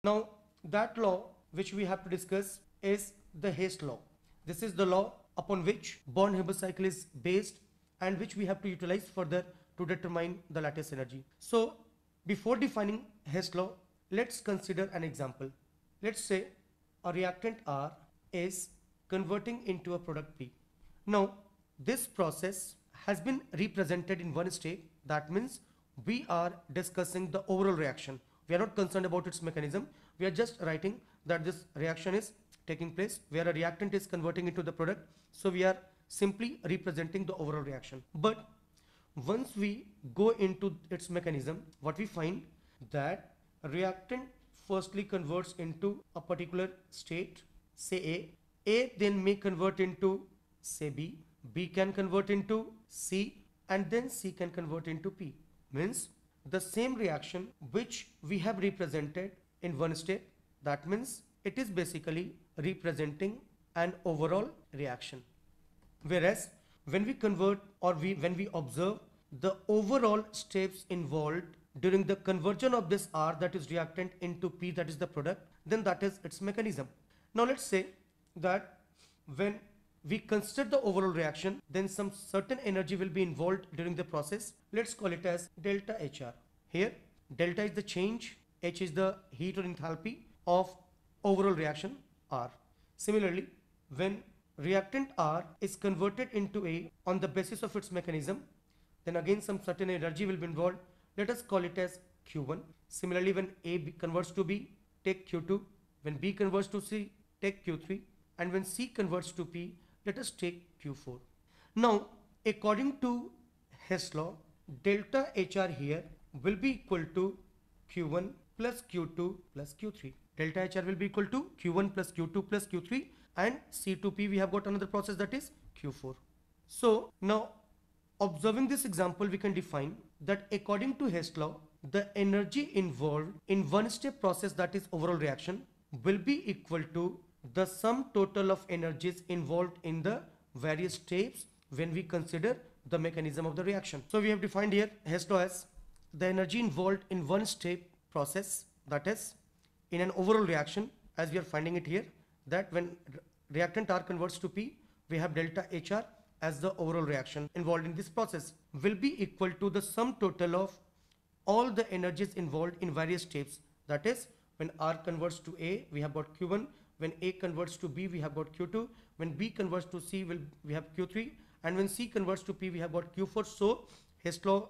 Now that law which we have to discuss is the Hess law. This is the law upon which Born-Haber cycle is based and which we have to utilize further to determine the lattice energy. So before defining Hess law, let's consider an example. Let's say a reactant R is converting into a product P. Now this process has been represented in one state. That means we are discussing the overall reaction. We are not concerned about its mechanism. We are just writing that this reaction is taking place where a reactant is converting into the product. So we are simply representing the overall reaction. But once we go into its mechanism, what we find that a reactant firstly converts into a particular state, say A. A then may convert into say B. B can convert into C, and then C can convert into P. Means the same reaction which we have represented in one step, that means it is basically representing an overall reaction. Whereas when we convert or when we observe the overall steps involved during the conversion of this R, that is reactant, into P, that is the product, then that is its mechanism. Now let's say that when we consider the overall reaction, then some certain energy will be involved during the process. Let's call it as delta HR. Here delta is the change, H is the heat or enthalpy of overall reaction R. Similarly, when reactant R is converted into A on the basis of its mechanism, then again some certain energy will be involved. Let us call it as Q1. Similarly, when A converts to B, take Q2. When B converts to C, take Q3. And when C converts to P, let us take Q4. Now, according to Hess law, delta HR here will be equal to Q1 plus Q2 plus Q3. Delta HR will be equal to Q1 plus Q2 plus Q3, and C to P we have got another process, that is Q4. So now, observing this example, we can define that according to Hess law, the energy involved in one step process, that is overall reaction, will be equal to the sum total of energies involved in the various steps when we consider the mechanism of the reaction. So we have defined here Hess law as the energy involved in one step process, that is in an overall reaction, as we are finding it here, that when reactant R converts to P, we have delta HR as the overall reaction involved in this process, will be equal to the sum total of all the energies involved in various steps. That is, when R converts to A, we have got Q1. When A converts to B, we have got Q2. When B converts to C, we have Q3. And when C converts to P, we have got Q4. So Hess law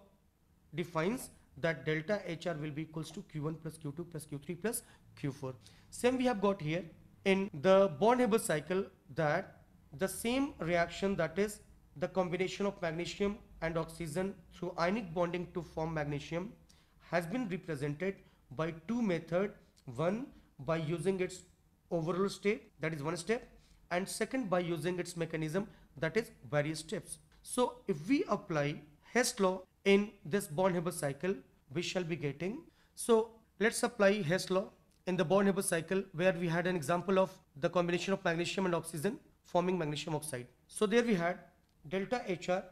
defines that delta HR will be equals to Q1 plus Q2 plus Q3 plus Q4. Same we have got here in the Born-Haber cycle, that the same reaction, that is the combination of magnesium and oxygen through ionic bonding to form magnesium, has been represented by two methods. One, by using its overall step, that is one step, and second by using its mechanism, that is various steps. So if we apply Hess law in this Born-Haber cycle, we shall be getting, so let's apply Hess law in the Born-Haber cycle, where we had an example of the combination of magnesium and oxygen forming magnesium oxide. So there we had delta HR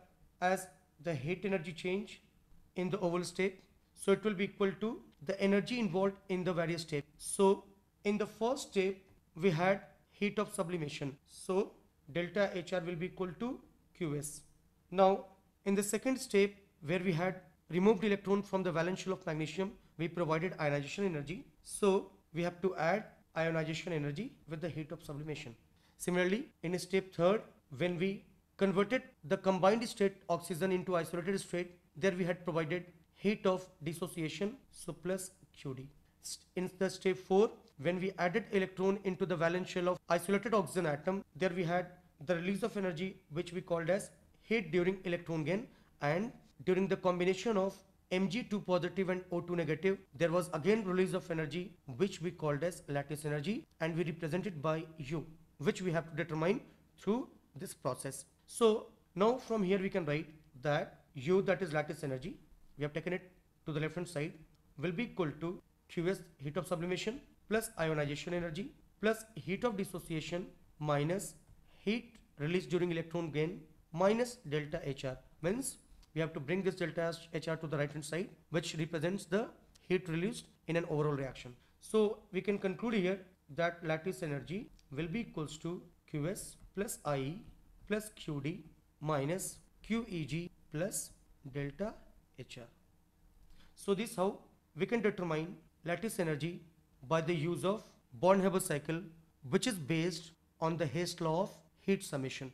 as the heat energy change in the overall state. So it will be equal to the energy involved in the various steps. So in the first step, we had heat of sublimation. So delta HR will be equal to QS. Now in the second step, where we had removed electron from the valence shell of magnesium, we provided ionization energy. So we have to add ionization energy with the heat of sublimation. Similarly, in step third, when we converted the combined state oxygen into isolated state, there we had provided heat of dissociation, so plus QD. In the step 4, when we added electron into the valence shell of isolated oxygen atom, there we had the release of energy, which we called as heat during electron gain, and during the combination of Mg2 positive and O2 negative, there was again release of energy, which we called as lattice energy, and we represent it by U, which we have to determine through this process. So now from here we can write that U, that is lattice energy, we have taken it to the left hand side, will be equal to QS, heat of sublimation, plus ionization energy, plus heat of dissociation, minus heat released during electron gain, minus delta HR. Means we have to bring this delta HR to the right hand side, which represents the heat released in an overall reaction. So we can conclude here that lattice energy will be equals to Qs plus IE plus Qd minus QEg plus delta HR. So this how we can determine lattice energy by the use of Born-Haber cycle, which is based on the Hess law of heat summation.